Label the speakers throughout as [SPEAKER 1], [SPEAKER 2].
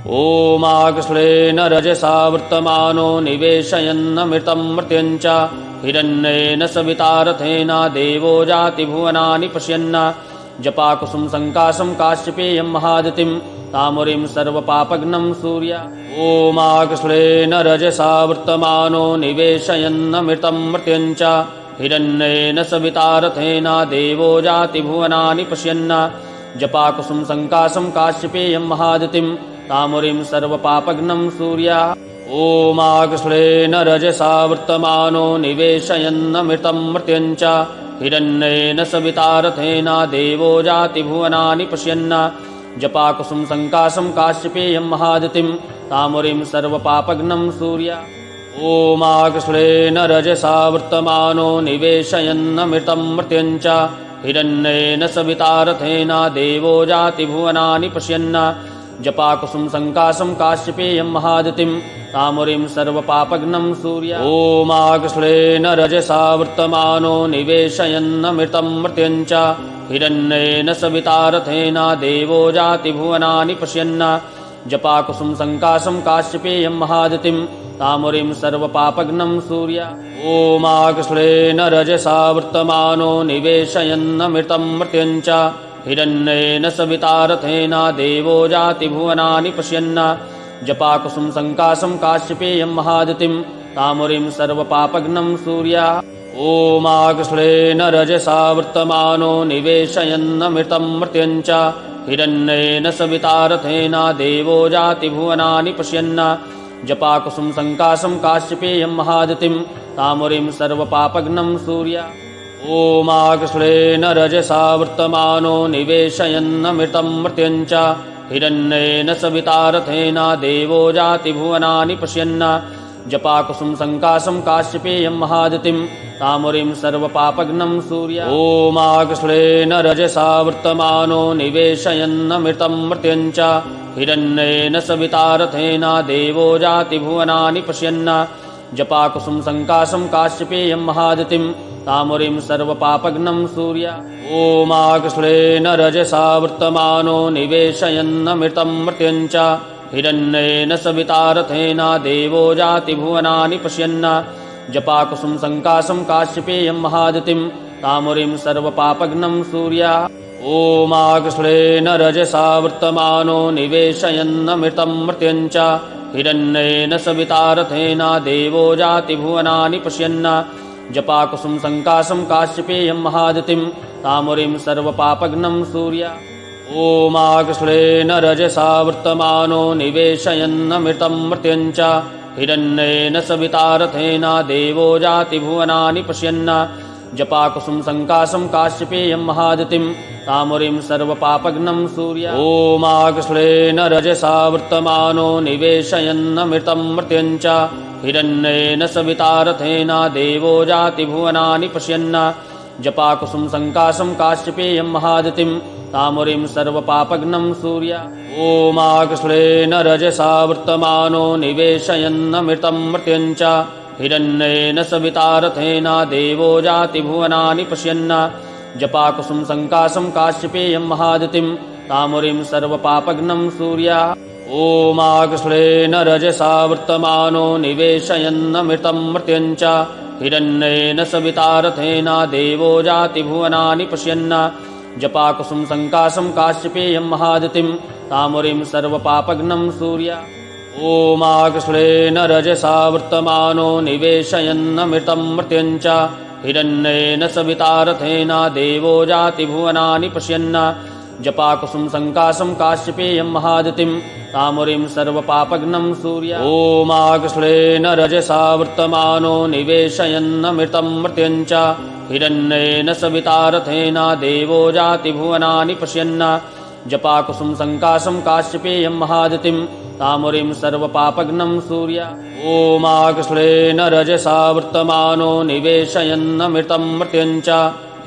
[SPEAKER 1] ओमाकृष्णेन रजसा वर्तमानो निवेशयन्नमृतं मर्त्यञ्च हिरण्येन सवितारथेन देवो जाति भुवनानि पश्यन् जपाकुसुम संकाशं काश्यपेयं महादितिं तामुरीं सर्वपापघ्नं सूर्य ओमाकृष्णेन रजसा वर्तमानो निवेशयन्नमृतं मर्त्यञ्च हिरण्येन सवितारथेन देवो जाति भुवनानि पश्यन् जपाकुसुम संकाशं काश्यपेयं महादितिं तामुरीं सर्वपापघ्नं सूर्य ओमाकृष्णेन रजसा वर्तमानो निवेशयन्नमृतं मर्त्यञ्च हिरण्येन सवितारथेन देवो जाति भुवनानि पश्यन् जपाकुसुम संकाशं काश्यपेयं महादितिं तामुरीं सर्वपापघ्नं सूर्य ओमाकृष्णेन रजसा वर्तमानो निवेशयन्नमृतं मर्त्यञ्च हिरण्येन सवितारथेन देवो जाति भुवनानि पश्यन् जपाकुसुम संकाशं काश्यपेयं महादितिं तामुरीं सर्वपापघ्नं सूर्य ओमाकृष्णेन रजसा वर्तमानो निवेशयन्नमृतं मर्त्यञ्च हिरण्येन सवितारथेन देवो जाति भुवनानि पश्यन् जपाकुसुम संकाशं काश्यपेयं महादितिं तामुरीं सर्वपापघ्नं सूर्य ओमाकृष्णेन रजसा वर्तमानो निवेशयन्नमृतं मर्त्यञ्च हिरण्येन सवितारथेन देवो जाति भुवनानि पश्यन् जपाकुसुम संकाशं काश्यपेयं महादितिं तामुरीं सर्वपापघ्नं सूर्य ओमाकृष्णेन रजसा वर्तमानो निवेशयन्नमृतं मर्त्यञ्च हिरण्येन सवितारथेन देवो जाति भुवनानि पश्यन् जपाकुसुम संकाशं काश्यपेयं महादितिं तामुरीं सर्वपापघ्नं सूर्य ओमाकृष्णेन रजसा वर्तमानो निवेशयन्नमृतं मर्त्यञ्च हिरण्येन सवितारथेन देवो जाति भुवनानि पश्यन् जपाकुसुम संकाशं काश्यपेयं महादितिं तामुरीं सर्वपापघ्नं सूर्य ओमाकृष्णेन रजसा वर्तमानो निवेशयन्नमृतं मर्त्यञ्च हिरण्येन सवितारथेन देवो जाति भुवनानि पश्यन् जपाकुसुम संकाशं काश्यपेयं महादितिं तामुरीं सर्वपापघ्नं सूर्य ओमाकृष्णेन रजसा वर्तमानो निवेशयन्नमृतं मर्त्यञ्च हिरण्येन सवितारथेन देवो जाति भुवनानि पश्यन् जपाकुसुम संकाशं काश्यपेयं महादितिं तामुरीं सर्वपापघ्नं सूर्य ओमाकृष्णेन रजसा वर्तमानो निवेशयन्नमृतं मर्त्यञ्च हिरण्येन सवितारथेन देवो जाति भुवनानि पश्यन् जपाकुसुम संकाशं काश्यपेयं महादितिं तामुरीं सर्वपापघ्नं सूर्य ओमाकृष्णेन रजसा वर्तमानो निवेशयन्नमृतं मर्त्यञ्च हिरण्येन सवितारथेन देवो जाति भुवनानि पश्यन् जपाकुसुम संकाशं काश्यपेयं महादितिं तामुरीं सर्वपापघ्नं सूर्य ओमाकृष्णेन रजसा वर्तमानो निवेशयन्नमृतं मर्त्यञ्च हिरण्येन सवितारथेन देवो जाति भुवनानि पश्यन् जपाकुसुम संकाशं काश्यपेयं महादितिं तामुरीं सर्वपापघ्नं सूर्य ओमाकृष्णेन रजसा वर्तमानो निवेशयन्नमृतं मर्त्यञ्च हिरण्येन सवितारथेन देवो जाति भुवनानि पश्यन् जपाकुसुम संकाशं काश्यपेयं महादितिं तामुरीं सर्वपापघ्नं सूर्य ओमाकृष्णेन रजसा वर्तमानो निवेशयन्नमृतं मर्त्यञ्च हिरण्येन सवितारथेन देवो जाति भुवनानि पश्यन् जपाकुसुम संकाशं काश्यपेयं महादितिं तामुरीं सर्वपापघ्नं सूर्य ओमाकृष्णेन रजसा वर्तमानो निवेशयन्नमृतं मर्त्यञ्च हिरण्येन सवितारथेन देवो जाति भुवनानि पश्यन् जपाकुसुम संकाशं काश्यपेयं महादितिं तामुरीं सर्वपापघ्नं सूर्य ओमाकृष्णेन रजसा वर्तमानो निवेशयन्नमृतं मर्त्यञ्च हिरण्येन सवितारथेन देवो जाति भुवनानि पश्यन् जपाकुसुम संकाशं काश्यपेयं महादितिं तामुरीं सर्वपापघ्नं सूर्य ओमाकृष्णेन रजसा वर्तमानो निवेशयन्नमृतं मर्त्यञ्च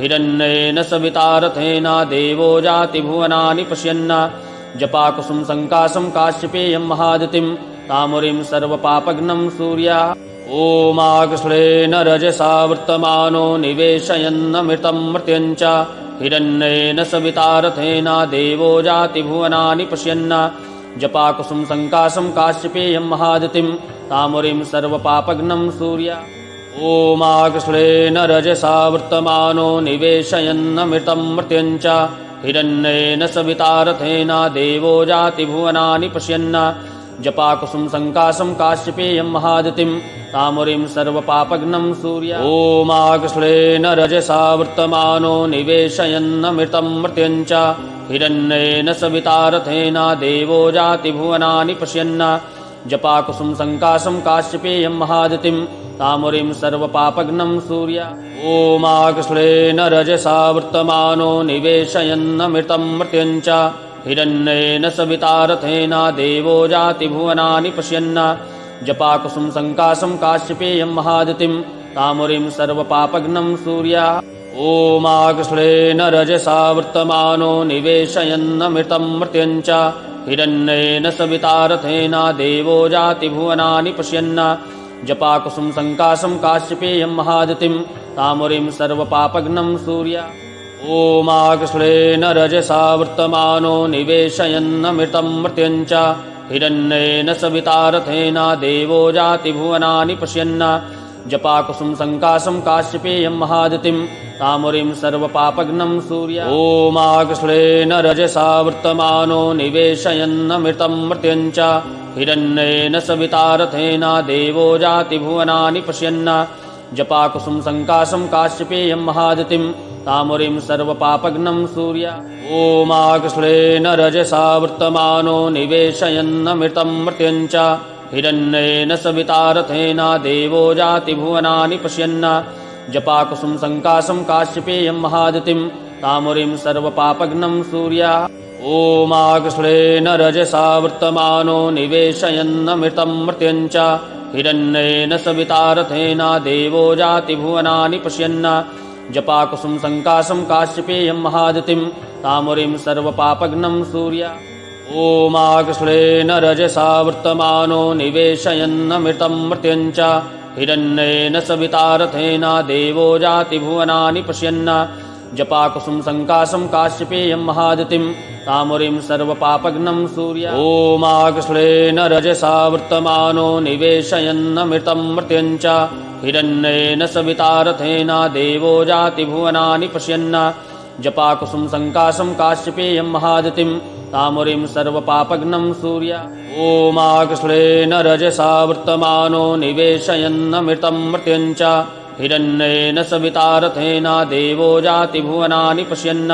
[SPEAKER 1] हिरण्येन सवितारथेन देवो जाति भुवनानि पश्यन् जपाकुसुम संकाशं काश्यपेयं महादितिं तामुरीं सर्वपापघ्नं सूर्य ओमाकृष्णेन रजसा वर्तमानो निवेशयन्नमृतं मर्त्यञ्च हिरण्येन सवितारथेन देवो जाति भुवनानि पश्यन् जपाकुसुम संकाशं काश्यपेयं महादितिं तामुरीं सर्वपापघ्नं सूर्य ओमाकृष्णेन रजसा वर्तमानो निवेशयन्नमृतं मर्त्यञ्च हिरण्येन सवितारथेन देवो जाति भुवनानि पश्यन् जपाकुसुम संकाशं काश्यपेयं महादितिं तामुरीं सर्वपापघ्नं सूर्य ओमाकृष्णेन रजसा वर्तमानो निवेशयन्नमृतं मर्त्यञ्च हिरण्येन सवितारथेन देवो जाति भुवनानि पश्यन् जपाकुसुम संकाशं काश्यपेयं महादितिं तामुरीं सर्वपापघ्नं सूर्य ओमाकृष्णेन रजसा वर्तमानो निवेशयन्नमृतं मर्त्यञ्च हिरण्येन सवितारथेन देवो जाति भुवनानि पश्यन् जपाकुसुम संकाशं काश्यपेयं महादितिं तामुरीं सर्वपापघ्नं सूर्य ओमाकृष्णेन रजसा वर्तमानो निवेशयन्नमृतं मर्त्यञ्च हिरण्येन सवितारथेन देवो जाति भुवनानि पश्यन् जपाकुसुम संकाशं काश्यपेयं महादितिं तामुरीं सर्वपापघ्नं सूर्य ओमाकृष्णेन रजसा वर्तमानो निवेशयन्नमृतं मर्त्यञ्च हिरण्येन सवितारथेन देवो जाति भुवनानि पश्यन् जपाकुसुम संकाशं काश्यपेयं महादितिं तामुरीं सर्वपापघ्नं सूर्य ओमाकृष्णेन रजसा वर्तमानो निवेशयन्नमृतं मर्त्यञ्च हिरण्येन सवितारथेन देवो जाति भुवनानि पश्यन् जपाकुसुम संकाशं काश्यपेयं महादितिं तामुरीं सर्वपापघ्नं सूर्य ओमाकृष्णेन रजसा वर्तमानो निवेशयन्नमृतं मर्त्यञ्च हिरण्येन सवितारथेन देवो जाति भुवनानि पश्यन् जपाकुसुम संकाशं काश्यपेयं महादितिं तामुरीं सर्वपापघ्नं सूर्य ओमाकृष्णेन रजसा वर्तमानो निवेशयन्नमृतं मर्त्यञ्च हिरण्येन सवितारथेन देवो जाति भुवनानि पश्यन् जपाकुसुम संकाशं काश्यपेयं महादितिं तामुरीं सर्वपापघ्नं सूर्य ओमाकृष्णेन रजसा वर्तमानो निवेशयन्नमृतं मर्त्यञ्च हिरण्येन सवितारथेन देवो जाति भुवनानि पश्यन् जपाकुसुम संकाशं काश्यपेयं महादितिं तामुरीं सर्वपापघ्नं सूर्य ओमाकृष्णेन रजसा वर्तमानो निवेशयन्नमृतं मर्त्यञ्च हिरण्येन सवितारथेन देवो जाति भुवनानि पश्यन् जपाकुसुम संकाशं काश्यपेयं महादितिं तामुरीं सर्वपापघ्नं सूर्य ओमाकृष्णेन रजसा वर्तमानो निवेशयन्नमृतं मर्त्यञ्च हिरण्येन सवितारथेन देवो जाति भुवनानि पश्यन्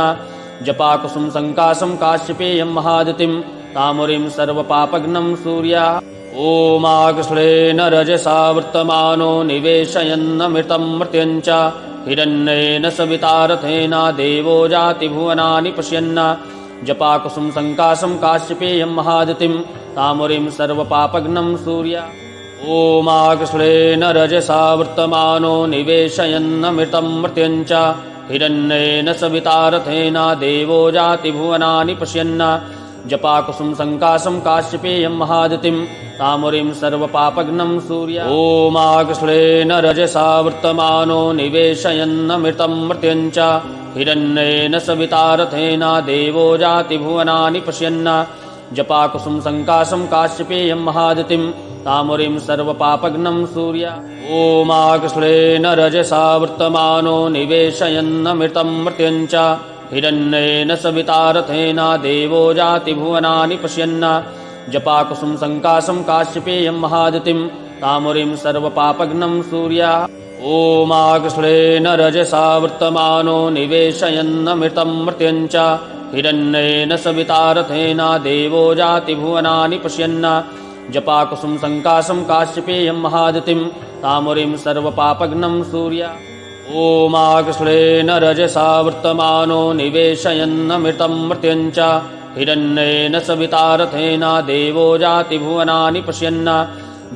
[SPEAKER 1] जपाकुसुम संकाशं काश्यपेयं महादितिं तामुरीं सर्वपापघ्नं सूर्य ओमाकृष्णेन रजसा वर्तमानो निवेशयन्नमृतं मर्त्यञ्च हिरण्येन सवितारथेन देवो जाति भुवनानि पश्यन् जपाकुसुम संकाशं काश्यपेयं महादितिं तामुरीं सर्वपापघ्नं सूर्य ओमाकृष्णेन रजसा वर्तमानो निवेशयन्नमृतं मर्त्यञ्च हिरण्येन सवितारथेन देवो जाति भुवनानि पश्यन् जपाकुसुम संकाशं काश्यपेयं महादितिं तामुरीं सर्वपापघ्नं सूर्य ओमाकृष्णेन रजसा वर्तमानो निवेशयन्नमृतं मर्त्यञ्च हिरण्येन सवितारथेन देवो जाति भुवनानि पश्यन् जपाकुसुम संकाशं काश्यपेयं महादितिं तामुरीं सर्वपापघ्नं सूर्य ओमाकृष्णेन रजसा वर्तमानो निवेशयन्नमृतं मर्त्यञ्च हिरण्येन सवितारथेन देवो जाति भुवनानि पश्यन् जपाकुसुम संकाशं काश्यपेयं महादितिं तामुरीं सर्वपापघ्नं सूर्य ओमाकृष्णेन रजसा वर्तमानो निवेशयन्नमृतं मर्त्यञ्च हिरण्येन सवितारथेन देवो जाति भुवनानि पश्यन् जपाकुसुम संकाशं काश्यपेयं महादितिं तामुरीं सर्वपापघ्नं सूर्य ओमाकृष्णेन रजसा वर्तमानो निवेशयन्नमृतं मर्त्यञ्च हिरण्येन सवितारथेन देवो जाति भुवनानि पश्यन्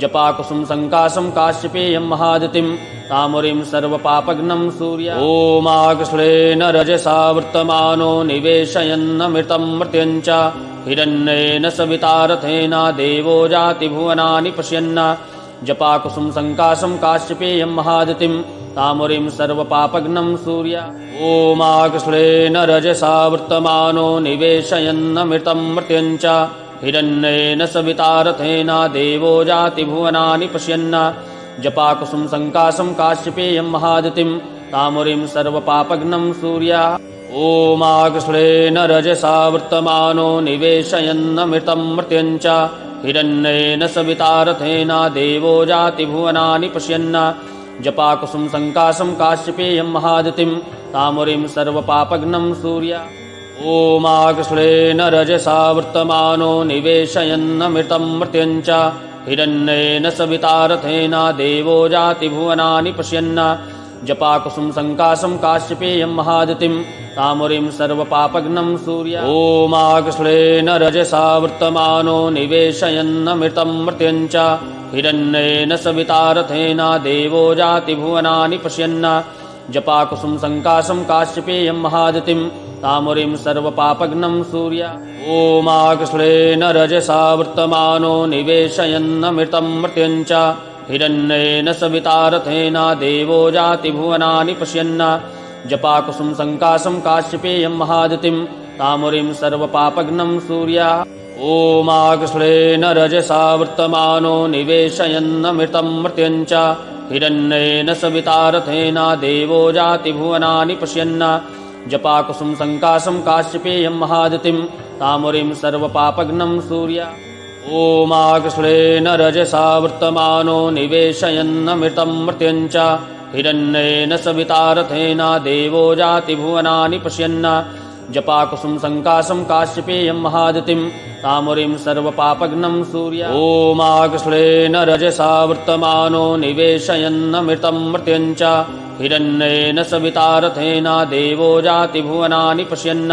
[SPEAKER 1] जपाकुसुम संकाशं काश्यपेयं महादितिं तामुरीं सर्वपापघ्नं सूर्य ओमाकृष्णेन रजसा वर्तमानो निवेशयन्नमृतं मर्त्यञ्च हिरण्येन सवितारथेन देवो जाति भुवनानि पश्यन् जपाकुसुम संकाशं काश्यपेयं महादितिं तामुरीं सर्वपापघ्नं सूर्य ओमाकृष्णेन रजसा वर्तमानो निवेशयन्नमृतं मर्त्यञ्च हिरण्येन सवितारथेन देवो जाति भुवनानि पश्यन् जपाकुसुम संकाशं काश्यपेयं महादितिं तामुरीं सर्वपापघ्नं सूर्या ओमाकृष्णेन रजसा वर्तमानो निवेशयन्नमृतं मर्त्यञ्च हिरण्येन सवितारथेन देवो जाति भुवनानि पश्यन् जपाकुसुम संकाशं काश्यपेयं महादितिं तामुरीं सर्वपापघ्नं सूर्या ओमाकृष्णेन रजसा वर्तमानो निवेशयन्नमृतं मर्त्यञ्च हिरण्येन सवितारथेन देवो जाति भुवनानि पश्यन् जपाकुसुम संकाशं काश्यपेयं महादितिं तामुरीं सर्वपापघ्नं सूर्या ओमाकृष्णेन रजसा वर्तमानो निवेशयन्नमृतं मर्त्यञ्च हिरण्येन सवितारथेन देवो जाति भुवनानि पश्यन् जपाकुसुम संकाशं काश्यपेयं महादितिं तामुरीं सर्वपापघ्नं सूर्या ओमाकृष्णेन रजसा वर्तमानो निवेशयन्नमृतं मर्त्यञ्च हिरण्येन सवितारथेन देवो जाति भुवनानि पश्यन् जपाकुसुम संकाशं काश्यपेयं महादितिं तामुरीं सर्वपापघ्नं सूर्या ओमाकृष्णेन रजसा वर्तमानो निवेशयन्नमृतं मर्त्यञ्च हिरण्येन सवितारथेन देवो जाति भुवनानि पश्यन् जपाकुसुम संकाशं काश्यपेयं महादितिं तामुरीं सर्वपापघ्नं सूर्या ओमाकृष्णेन रजसा वर्तमानो निवेशयन्नमृतं मर्त्यञ्च हिरण्येन सवितारथेन देवो जाति भुवनानि पश्यन् जपाकुसुम संकाशं काश्यपेयं महादितिं तामुरीं सर्वपापघ्नं सूर्या ओमाकृष्णेन रजसा वर्तमानो निवेशयन्नमृतं मर्त्यञ्च हिरण्येन सवितारथेन देवो जाति भुवनानि पश्यन्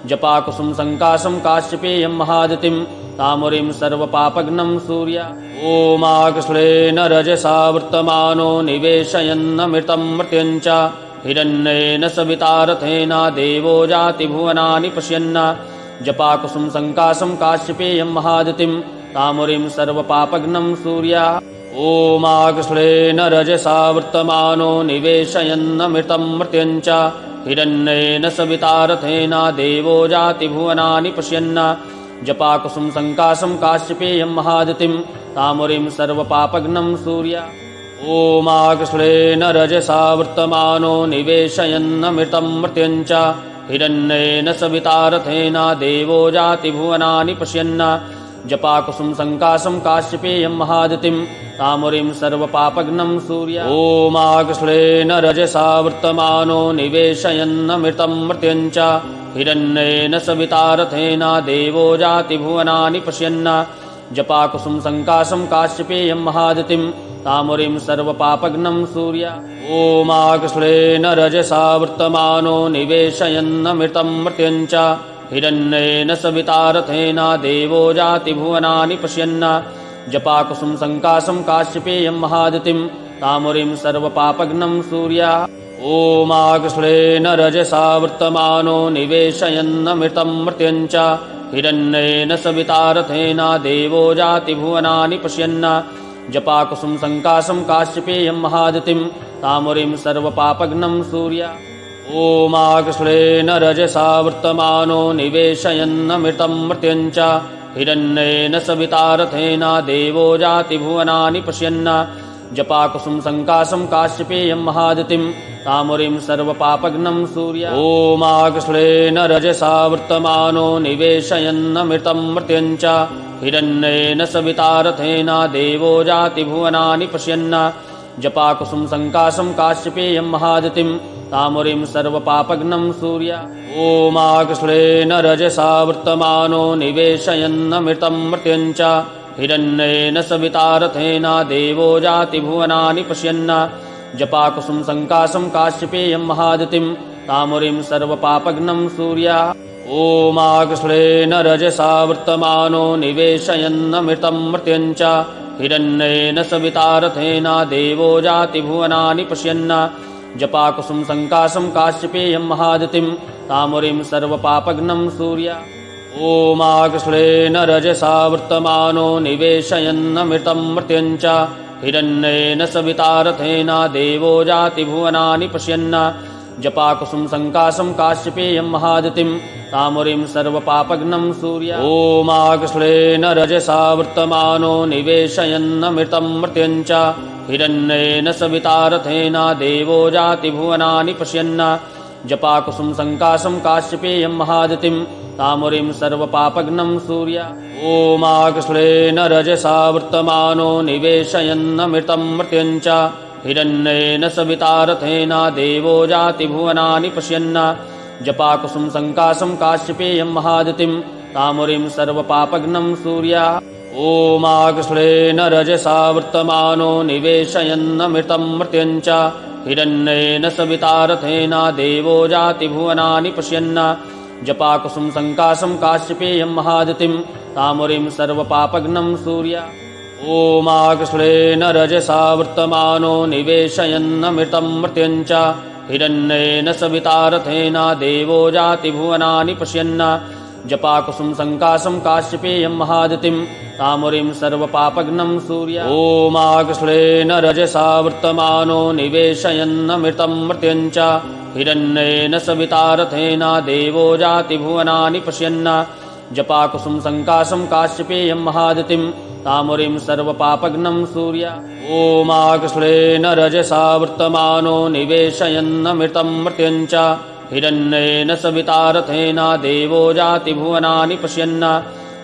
[SPEAKER 1] जपाकुसुम संकाशं काश्यपेयं महादितिं तामुरीं सर्वपापघ्नं सूर्या ओमाकृष्णेन रजसा वर्तमानो निवेशयन्नमृतं मर्त्यञ्च हिरण्येन सवितारथेन देवो जाति भुवनानि पश्यन् जपाकुसुम संकाशं काश्यपेयं महादितिं तामुरीं सर्वपापघ्नं सूर्या ओमाकृष्णेन रजसा वर्तमानो निवेशयन्नमृतं मर्त्यञ्च हिरण्येन सवितारथेन देवो जाति भुवनानि पश्यन् जपाकुसुम संकाशं काश्यपेयं महादितिं तामुरीं सर्वपापघ्नं सूर्या ओमाकृष्णेन रजसा वर्तमानो निवेशयन्नमृतं मर्त्यञ्च हिरण्येन सवितारथेन देवो जाति भुवनानि पश्यन् जपाकुसुम संकाशं काश्यपेयं महादितिं तामुरीं सर्वपापघ्नं सूर्या ओमाकृष्णेन रजसा वर्तमानो निवेशयन्नमृतं मर्त्यञ्च हिरण्येन सवितारथेन देवो जाति भुवनानि पश्यन् जपाकुसुम संकाशं काश्यपेयं महादितिं तामुरीं सर्वपापघ्नं सूर्या ओमाकृष्णेन रजसा वर्तमानो निवेशयन्नमृतं मर्त्यञ्च हिरण्येन सवितारथेन देवो जाति भुवनानि पश्यन् जपाकुसुम संकाशं काश्यपेयं महादितिं तामुरीं सर्वपापघ्नं सूर्या ओमाकृष्णेन रजसा वर्तमानो निवेशयन्नमृतं मर्त्यञ्च हिरण्येन सवितारथेन देवो जाति भुवनानि पश्यन् जपाकुसुम संकाशं काश्यपेयं महादितिं तामुरीं सर्वपापघ्नं सूर्या ओमाकृष्णेन रजसा वर्तमानो निवेशयन्नमृतं मर्त्यञ्च हिरण्येन सवितारथेन देवो जाति भुवनानि पश्यन् जपाकुसुम संकाशं काश्यपेयं महादितिं तामुरीं सर्वपापघ्नं सूर्या ओमाकृष्णेन रजसा वर्तमानो निवेशयन्नमृतं मर्त्यञ्च हिरण्येन सवितारथेन देवो जाति भुवनानि पश्यन् जपाकुसुम संकाशं काश्यपेयं महादितिं तामुरीं सर्वपापघ्नं सूर्या ओमाकृष्णेन रजसा वर्तमानो निवेशयन्नमृतं मर्त्यञ्च हिरण्येन सवितारथेन देवो जाति भुवनानि पश्यन् जपाकुसुम संकाशं काश्यपेयं महादितिं तामुरीं सर्वपापघ्नं सूर्या ओमाकृष्णेन रजसा वर्तमानो निवेशयन्नमृतं मर्त्यञ्च हिरण्येन सवितारथेन देवो जाति भुवनानि पश्यन् जपाकुसुम संकाशं काश्यपेयं महादितिं तामुरीं सर्वपापघ्नं सूर्या ओमाकृष्णेन रजसा वर्तमानो निवेशयन्नमृतं मर्त्यञ्च हिरण्येन सवितारथेन देवो जाति भुवनानि पश्यन् जपाकुसुम संकाशं काश्यपेयं महादतिं तामुरीं सर्वपापघ्नं सूर्य ओमाकृष्णेन रजसा वर्तमानो निवेशयन्नमृतं मर्त्यं च हिरण्येन सविता रथेन देवो जाति भुवनानि पश्यन् जपाकुसुम संकाशं काश्यपेयं महादतिं तामुरीं सर्वपापघ्नं सूर्य ओमाकृष्णेन रजसा वर्तमानो निवेशयन्नमृतं मर्त्यं च हिरण्येन सविता रथेन देवो जाति भुवनानि पश्यन् जपाकुसुम संकाशं काश्यपेयं महादतिं तामुरीं सर्वपापघ्नं सूर्य ओमाकृष्णेन रजसा वर्तमानो निवेशयन्नमृतं मर्त्यं च हिरण्येन सविता रथेन देवो जाति भुवनानि पश्यन् जपाकुसुम संकाशं काश्यपेयं महादतिं तामुरीं सर्वपापघ्नं सूर्य ओमाकृष्णेन रजसा वर्तमानो निवेशयन्नमृतं मर्त्यं च हिरण्येन सविता रथेन देवो जाति भुवनानि पश्यन् जपाकुसुम संकाशं काश्यपेयं महादतिं तामुरीं सर्वपापघ्नं सूर्य ओमाकृष्णेन रजसा वर्तमानो निवेशयन्नमृतं मर्त्यं च हिरण्येन सविता रथेन देवो जाति भुवनानि पश्यन् जपाकुसुम संकाशं काश्यपेयं महादतिं तामुरीं सर्वपापघ्नं सूर्य ओमाकृष्णेन रजसा वर्तमानो निवेशयन्नमृतं मर्त्यं च हिरण्येन सविता रथेन देवो जाति भुवनानि पश्यन्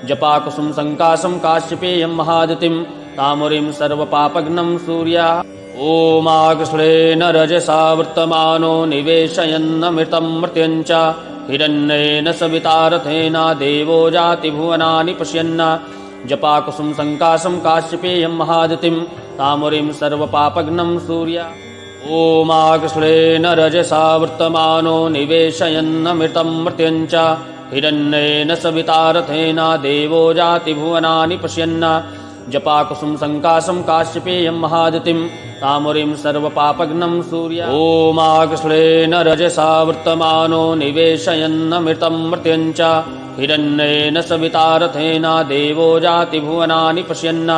[SPEAKER 1] जपाकुसुम संकाशं काश्यपेयं महादतिं तामुरीं सर्वपापघ्नं सूर्य ओमाकृष्णेन रजसा वर्तमानो निवेशयन्नमृतं मर्त्यं च हिरण्येन सविता रथेन देवो जाति भुवनानि पश्यन् जपाकुसुम संकाशं काश्यपेयं महादतिं तामुरीं सर्वपापघ्नं सूर्य ओमाकृष्णेन रजसा वर्तमानो निवेशयन्नमृतं मर्त्यं च हिरण्येन सविता रथेन देवो जाति भुवनानि पश्यन् जपाकुसुम संकाशं काश्यपेयं महादतिं तामुरीं सर्वपापघ्नं सूर्य ओमाकृष्णेन रजसा वर्तमानो निवेशयन्नमृतं मर्त्यं च हिरण्येन सविता रथेन देवो जाति भुवनानि पश्यन्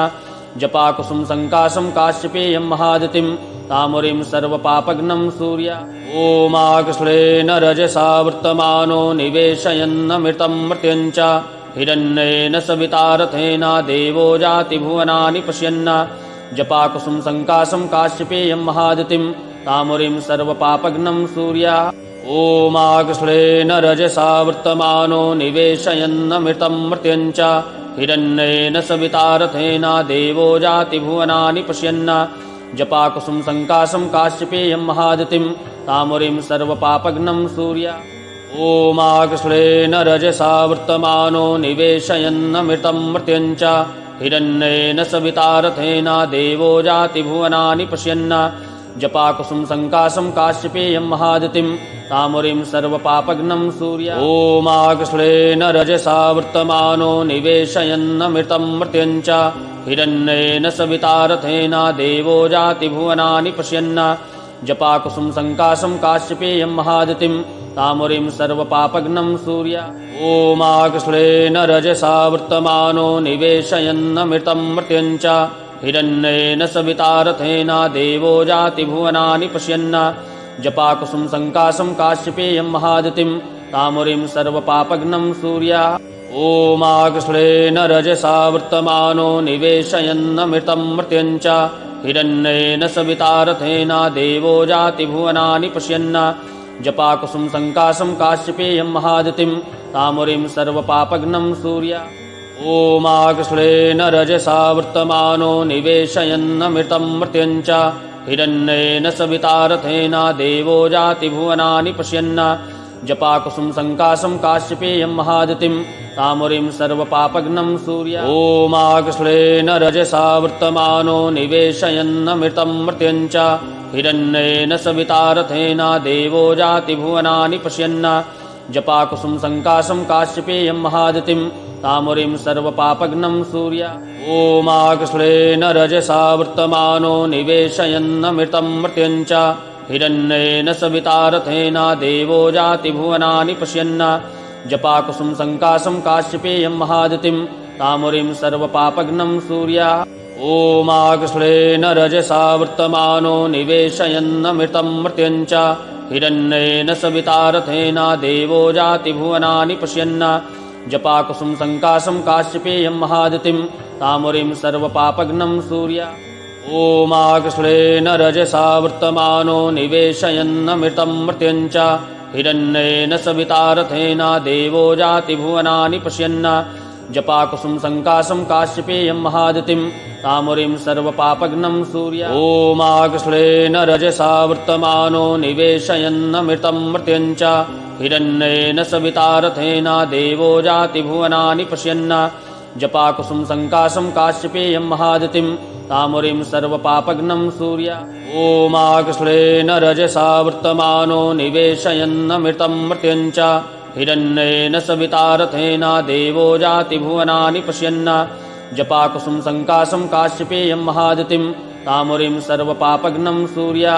[SPEAKER 1] जपाकुसुम संकाशं काश्यपेयं महादतिं तामुरीं सर्वपापघ्नं सूर्य ओमाकृष्णेन रजसा वर्तमानो निवेशयन्नमृतं मर्त्यं च हिरण्येन सविता रथेन देवो जाति भुवनानि पश्यन् जपाकुसुम संकाशं काश्यपेयं महादतिं तामुरीं सर्वपापघ्नं सूर्य ओमाकृष्णेन रजसा वर्तमानो निवेशयन्नमृतं मर्त्यं च हिरण्येन सविता रथेन देवो जाति भुवनानि पश्यन् जपाकुसुम संकाशं काश्यपेयं महादतिं तामुरीं सर्वपापघ्नं सूर्य ओमाकृष्णेन रजसा वर्तमानो निवेशयन्नमृतं मर्त्यं च हिरण्येन सविता रथेन देवो जाति भुवनानि पश्यन् जपाकुसुम संकाशं काश्यपेयं महादतिं तामुरीं सर्वपापघ्नं सूर्य ओमाकृष्णेन रजसा वर्तमानो निवेशयन्नमृतं मर्त्यं च हिरण्येन सविता रथेन देवो जाति भुवनानि पश्यन् जपाकुसुम संकाशं काश्यपेयं महादतिं तामुरीं सर्वपापघ्नं सूर्य ओमाकृष्णेन रजसा वर्तमानो निवेशयन्नमृतं मर्त्यं च हिरण्येन सविता रथेन देवो जाति भुवनानि पश्यन् जपाकुसुम संकाशं काश्यपेयं महादतिं तामुरीं सर्वपापघ्नं सूर्य ओमाकृष्णेन रजसा वर्तमानो निवेशयन्नमृतं मर्त्यं च हिरण्येन सविता रथेन देवो जाति भुवनानि पश्यन् जपाकुसुम संकाशं काश्यपेयं महादतिं तामुरीं सर्वपापघ्नं सूर्य ओमाकृष्णेन रजसा वर्तमानो निवेशयन्नमृतं मर्त्यं च हिरण्येन सविता रथेन देवो जाति भुवनानि पश्यन् जपाकुसुम संकाशं काश्यपेयं महादतिं तामुरीं सर्वपापघ्नं सूर्य ओमाकृष्णेन रजसा वर्तमानो निवेशयन्नमृतं मर्त्यं च हिरण्येन सविता रथेन देवो जाति भुवनानि पश्यन् जपाकुसुम संकाशं काश्यपेयं महादतिं तामुरीं सर्वपापघ्नं सूर्य ओमाकृष्णेन रजसा वर्तमानो निवेशयन्नमृतं मर्त्यं च हिरण्येन सविता रथेन देवो जाति भुवनानि पश्यन् जपाकुसुम संकाशं काश्यपेयं महादतिं तामुरीं सर्वपापघ्नं सूर्य ओमाकृष्णेन रजसा वर्तमानो निवेशयन्नमृतं मर्त्यं च हिरण्येन सवितारथेन देवो जाति भुवनानि पश्यन् जपाकुसुम संकाशं काश्यपेयं महादितिं तामुरीं सर्वपापघ्नं सूर्य ओमाकृष्णेन रजसा वर्तमानो निवेशयन्नमृतं मर्त्यञ्च हिरण्येन सवितारथेन देवो जाति भुवनानि पश्यन् जपाकुसुम संकाशं काश्यपेयं महादितिं तामुरीं सर्वपापघ्नं सूर्य ओमाकृष्णेन रजसा वर्तमानो निवेशयन्नमृतं मर्त्यञ्च हिरण्येन सवितारथेन देवो जाति भुवनानि पश्यन् जपाकुसुम संकाशं काश्यपेयं महादितिं तामुरीं सर्वपापघ्नं सूर्य ओमाकृष्णेन रजसा वर्तमानो निवेशयन्नमृतं मर्त्यञ्च हिरण्येन सवितारथेन देवो जाति भुवनानि पश्यन् जपाकुसुम संकाशं काश्यपेयं महादितिं तामुरीं सर्वपापघ्नं सूर्य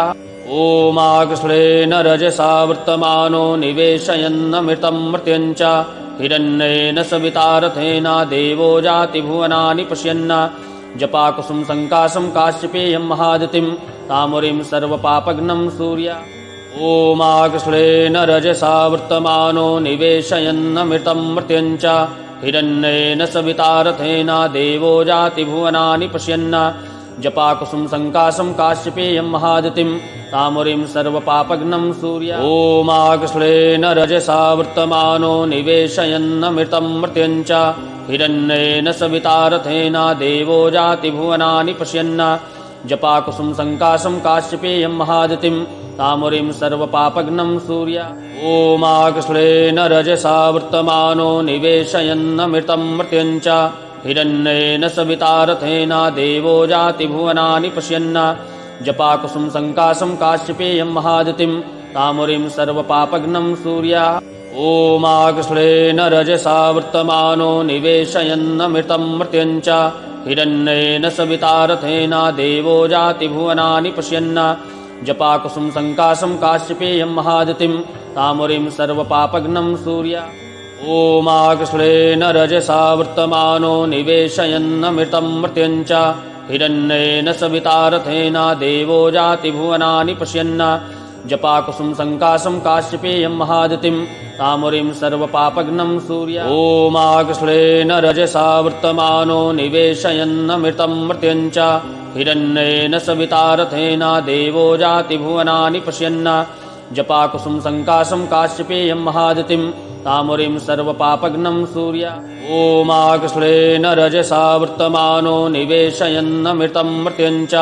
[SPEAKER 1] ओमाकृष्णेन रजसा वर्तमानो निवेशयन्नमृतं मर्त्यञ्च हिरण्येन सवितारथेन देवो जाति भुवनानि पश्यन् जपाकुसुम संकाशं काश्यपेयं महादितिं तामुरीं सर्वपापघ्नं सूर्य ओमाकृष्णेन रजसा वर्तमानो निवेशयन्नमृतं मर्त्यञ्च हिरण्येन सवितारथेन देवो जाति भुवनानि पश्यन् जपाकुसुम संकाशं काश्यपेयं महादितिं तामुरीं सर्वपापघ्नं सूर्य ओमाकृष्णेन रजसा वर्तमानो निवेशयन्नमृतं मर्त्यञ्च हिरण्येन सवितारथेन देवो जाति भुवनानि पश्यन् जपाकुसुम संकाशं काश्यपेयं महादितिं तामुरीं सर्वपापघ्नं सूर्य ओमाकृष्णेन रजसा वर्तमानो निवेशयन्नमृतं मर्त्यञ्च हिरण्येन सवितारथेन देवो जाति भुवनानि पश्यन् जपाकुसुम संकाशं काश्यपेयं महादितिं तामुरीं सर्वपापघ्नं सूर्य ओमाकृष्णेन रजसा वर्तमानो निवेशयन्नमृतं मर्त्यञ्च हिरण्येन सवितारथेन देवो जाति भुवनानि पश्यन् जपाकुसुम संकाशं काश्यपेयं महादितिं तामुरीं सर्वपापघ्नं सूर्य ओमाकृष्णेन रजसा वर्तमानो निवेशयन्नमृतं मर्त्यञ्च हिरण्येन सवितारथेन देवो जाति भुवनानि पश्यन् जपाकुसुम संकाशं काश्यपेयं महादितिं तामुरीं सर्वपापघ्नं सूर्य ओमाकृष्णेन रजसा वर्तमानो निवेशयन्नमृतं मर्त्यञ्च हिरण्येन सवितारथेन देवो जाति भुवनानि पश्यन् जपाकुसुम संकाशं काश्यपेयं महादितिं तामुरीं सर्वपापघ्नं सूर्य ओमाकृष्णेन रजसा वर्तमानो निवेशयन्नमृतं मर्त्यञ्च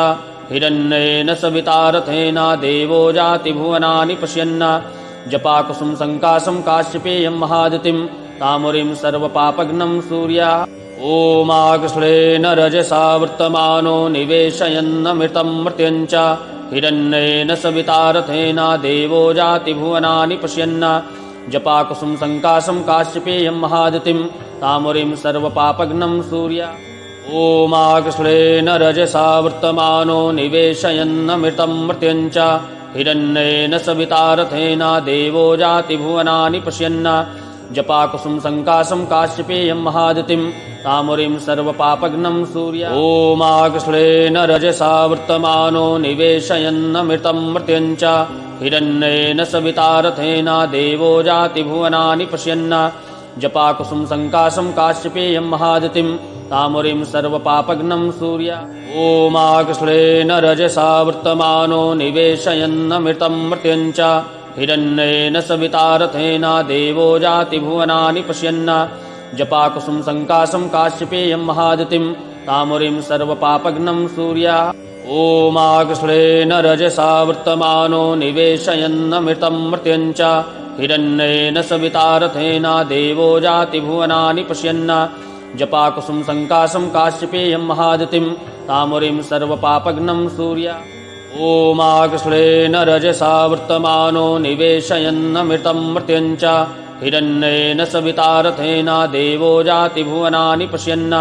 [SPEAKER 1] हिरण्येन सवितारथेन देवो जाति भुवनानि पश्यन् जपाकुसुम संकाशं काश्यपेयं महादितिं तामुरीं सर्वपापघ्नं सूर्य ओमाकृष्णेन रजसा वर्तमानो निवेशयन्नमृतं मर्त्यञ्च हिरण्येन सवितारथेन देवो जाति भुवनानि पश्यन् जपाकुसुम संकाशं काश्यपेयं महादितिं तामुरीं सर्वपापघ्नं सूर्य ओमाकृष्णेन रजसा वर्तमानो निवेशयन्नमृतं मर्त्यञ्च हिरण्येन सवितारथेन देवो जाति भुवनानि पश्यन् जपाकुसुम संकाशं काश्यपेयं महादितिं तामुरीं सर्वपापघ्नं सूर्य ओमाकृष्णेन रजसा वर्तमानो निवेशयन्नमृतं मर्त्यञ्च हिरण्येन सवितारथेन देवो जाति भुवनानि पश्यन् जपाकुसुम संकाशं काश्यपेयं महादितिं तामुरीं सर्वपापघ्नं सूर्य ओमाकृष्णेन रजसा वर्तमानो निवेशयन्नमृतं मर्त्यञ्च हिरण्येन सवितारथेन देवो जाति भुवनानि पश्यन् जपाकुसुम संकाशं काश्यपेयं महादितिं तामुरीं सर्वपापघ्नं सूर्य ओमाकृष्णेन रजसा वर्तमानो निवेशयन्नमृतं मर्त्यञ्च हिरण्येन सवितारथेन देवो जाति भुवनानि पश्यन् जपाकुसुम संकाशं काश्यपेयं महादितिं तामुरीं सर्वपापघ्नं सूर्य ओमाकृष्णेन रजसा वर्तमानो निवेशयन्नमृतं मर्त्यञ्च हिरण्येन सवितारथेन देवो जाति भुवनानि पश्यन्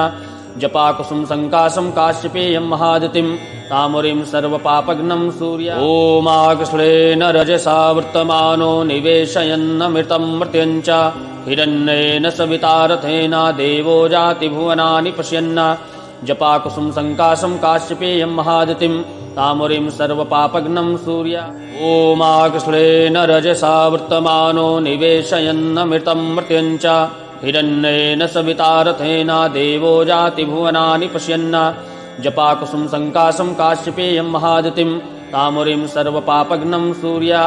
[SPEAKER 1] जपाकुसुम संकाशं काश्यपेयं महादितिं तामुरीं सर्वपापघ्नं सूर्य ओमाकृष्णेन रजसा वर्तमानो निवेशयन्नमृतं मर्त्यञ्च हिरण्येन सवितारथेन देवो जाति भुवनानि पश्यन् जपाकुसुम संकाशं काश्यपेयं महादितिं तामुरीं सर्वपापघ्नं सूर्य ओमाकृष्णेन रजसा वर्तमानो निवेशयन्नमृतं मर्त्यञ्च हिरण्येन सवितारथेन देवो जाति भुवनानि पश्यन् जपाकुसुम संकाशं काश्यपेयं महादतिं तामुरीं सर्वपापघ्नं सूर्य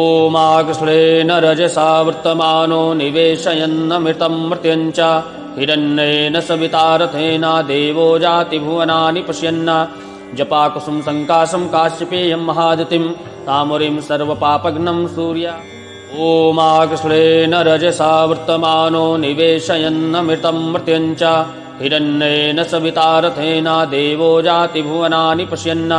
[SPEAKER 1] ओमाकृष्णेन रजसा वर्तमानो निवेशयन्नमृतं मर्त्यञ्च हिरण्येन सवितारथेन देवो जाति भुवनानि पश्यन् जपाकुसुम संकाशं काश्यपेयं महादतिं तामुरीं सर्वपापघ्नं सूर्य ओमाकृष्णेन रजसा वर्तमानो निवेशयन्नमृतं मर्त्यञ्च हिरण्येन सवितारथेन देवो जाति भुवनानि पश्यन्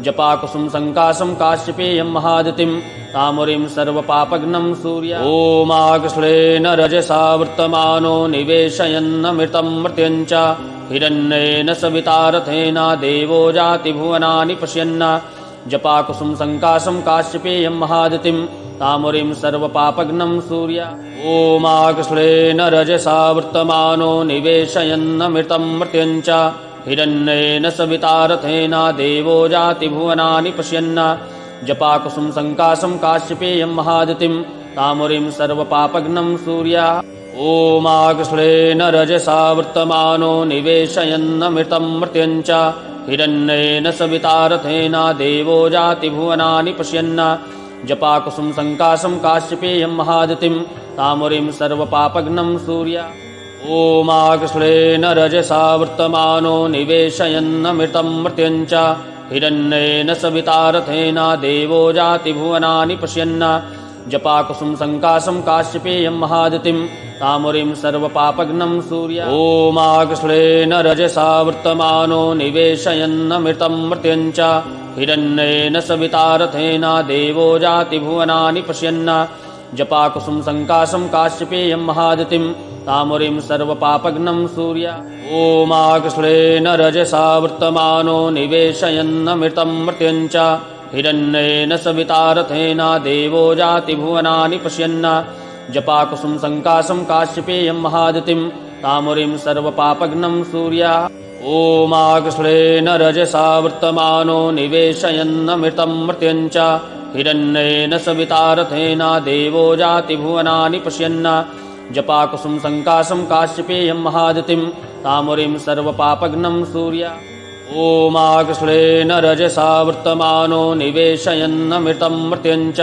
[SPEAKER 1] जपाकुसुम संकाशं काश्यपेयं महादतिं तामुरीं सर्वपापघ्नं सूर्य ओमाकृष्णेन रजसा वर्तमानो निवेशयन्नमृतं मर्त्यञ्च हिरण्येन सवितारथेन देवो जाति भुवनानि पश्यन् जपाकुसुम संकाशं काश्यपेयं महादतिं तामुरीं सर्वपापघ्नं सूर्य ओमाकृष्णेन रजसा वर्तमानो निवेशयन्नमृतं मर्त्यञ्च हिरण्येन सवितारथेन देवो जाति भुवनानि पश्यन् जपाकुसुम संकाशं काश्यपेयं महादतिं तामुरीं सर्वपापघ्नं सूर्य ओमाकृष्णेन रजसा वर्तमानो निवेशयन्नमृतं मर्त्यञ्च हिरण्येन सवितारथेन देवो जाति भुवनानि पश्यन् जपाकुसुम संकाशं काश्यपेयं महादतिं तामुरीं सर्वपापघ्नं सूर्य ओमाकृष्णेन रजसा वर्तमानो निवेशयन्नमृतं मर्त्यञ्च हिरण्येन सवितारथेन देवो जाति भुवनानि पश्यन् जपाकुसुम संकाशं काश्यपेयं महादतिं तामुरीं सर्वपापघ्नं सूर्य ओमाकृष्णेन रजसा वर्तमानो निवेशयन्नमृतं मर्त्यञ्च हिरण्येन सवितारथेन देवो जाति भुवनानि पश्यन् जपाकुसुम संकाशं काश्यपेयं महादतिं तामुरीं सर्वपापघ्नं सूर्य ओमाकृष्णेन रजसा वर्तमानो निवेशयन्नमृतं मर्त्यञ्च हिरण्येन सवितारथेन देवो जाति भुवनानि पश्यन् जपाकुसुम संकाशं काश्यपेयं महादतिं तामुरीं सर्वपापघ्नं सूर्य ओमाकृष्णेन रजसा वर्तमानो निवेशयन्नमृतं मर्त्यञ्च हिरण्येन सवितारथेन देवो जाति भुवनानि पश्यन् जपाकुसुम संकाशं काश्यपेयं महादतिं तामुरीं सर्वपापघ्नं सूर्य ओमाकृष्णेन रजसा वर्तमानो निवेशयन्नमृतं मर्त्यञ्च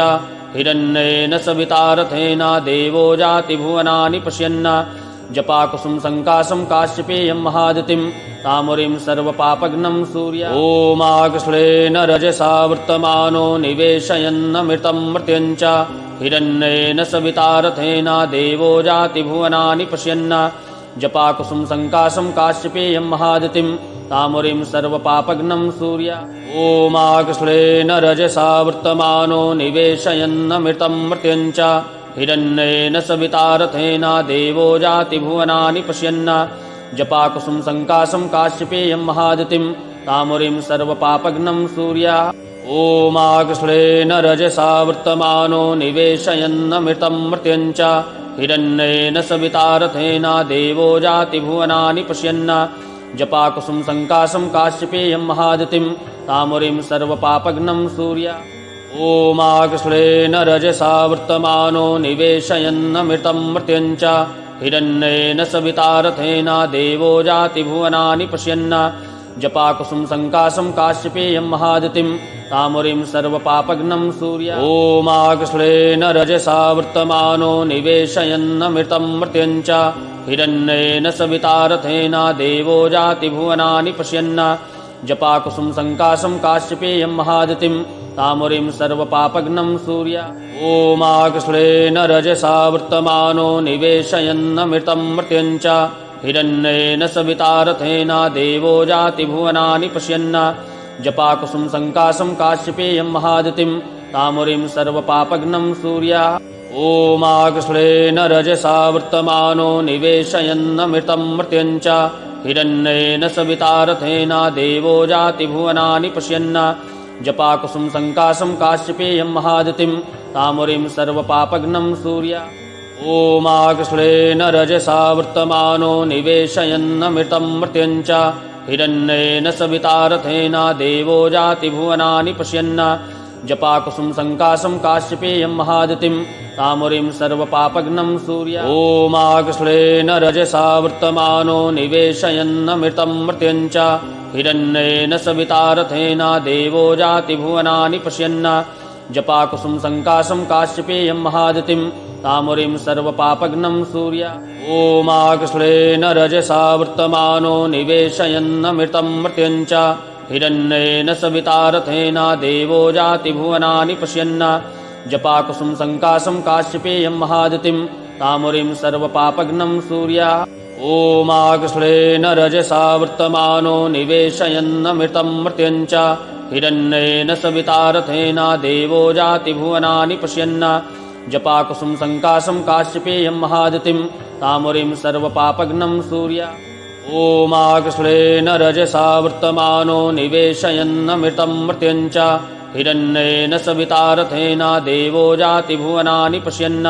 [SPEAKER 1] हिरण्येन सवितारथेन देवो जाति भुवनानि पश्यन् जपाकुसुम संकाशं काश्यपेयं महादतिं तामुरीं सर्वपापघ्नं सूर्य ओमाकृष्णेन रजसा वर्तमानो निवेशयन्नमृतं मर्त्यञ्च हिरण्येन सवितारथेन देवो जाति भुवनानि पश्यन् जपाकुसुम संकाशं काश्यपेयं महादतिं तामुरीं सर्वपापघ्नं सूर्य ओमाकृष्णेन रजसा वर्तमानो निवेशयन्नमृतं मर्त्यञ्च हिरण्येन सवितारथेन देवो जाति भुवनानि पश्यन् जपाकुसुम संकाशं काश्यपेयं महादतिं तामुरीं सर्वपापघ्नं सूर्य ओमाकृष्णेन रजसा वर्तमानो निवेशयन्नमृतं मर्त्यञ्च हिरण्येन सवितारथेन देवो जाति भुवनानि पश्यन् जपाकुसुम संकाशं काश्यपेयं महादतिं तामुरीं सर्वपापघ्नं सूर्य ओमाकृष्णेन रजसा वर्तमानो निवेशयन्नमृतं मर्त्यञ्च हिरण्येन सवितारथेन देवो जाति भुवनानि पश्यन् जपाकुसुम संकाशं काश्यपेयं महादतिं तामुरीं सर्वपापघ्नं सूर्य ओमाकृष्णेन रजसा वर्तमानो निवेशयन्नमृतं मर्त्यञ्च हिरण्येन सवितारथेन देवो जाति भुवनानि पश्यन् जपाकुसुम संकाशं काश्यपेयं महादतिं तामुरीं सर्वपापघ्नं सूर्य ओमाकृष्णेन रजसा वर्तमानो निवेशयन्नमृतं मर्त्यञ्च हिरण्येन सवितारथेन देवो जाति भुवनानि पश्यन् जपाकुसुम संकाशं काश्यपेयं महादतिं तामुरीं सर्वपापघ्नं सूर्य ओमाकृष्णेन रजसा वर्तमानो निवेशयन्नमृतं मर्त्यञ्च हिरण्येन सवितारथेन देवो जाति भुवनानि पश्यन् जपाकुसुम संकाशं काश्यपेयं महादतिं तामुरीं सर्वपापघ्नं सूर्य ओमाकृष्णेन रजसा वर्तमानो निवेशयन्नमृतं मर्त्यञ्च हिरण्येन सवितारथेन देवो जाति भुवनानि पश्यन् जपाकुसुम संकाशं काश्यपेयं महादितिं तामुरीं सर्वपापघ्नं सूर्य ओमाकृष्णेन रजसा वर्तमानो निवेशयन्नमृतं मर्त्यं च हिरण्येन सवितारथेन देवो जाति भुवनानि पश्यन् जपाकुसुम संकाशं काश्यपेयं महादितिं तामुरीं सर्वपापघ्नं सूर्य ओमाकृष्णेन रजसा वर्तमानो निवेशयन्नमृतं मर्त्यं च हिरण्येन सवितारथेन देवो जाति भुवनानि पश्यन् जपाकुसुम संकाशं काश्यपेयं महादितिं तामुरीं सर्वपापघ्नं सूर्य ओमाकृष्णेन रजसा वर्तमानो निवेशयन्नमृतं मर्त्यं च हिरण्येन सवितारथेन देवो जाति भुवनानि पश्यन् जपाकुसुम संकाशं काश्यपेयं महादितिं तामुरीं सर्वपापघ्नं सूर्य ओमाकृष्णेन रजसा वर्तमानो निवेशयन्नमृतं मर्त्यं च हिरण्येन सवितारथेन देवो जाति भुवनानि पश्यन्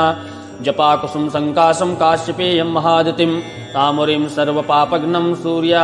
[SPEAKER 1] जपाकुसुम संकाशं काश्यपेयं महादितिं तामुरीं सर्वपापघ्नं सूर्य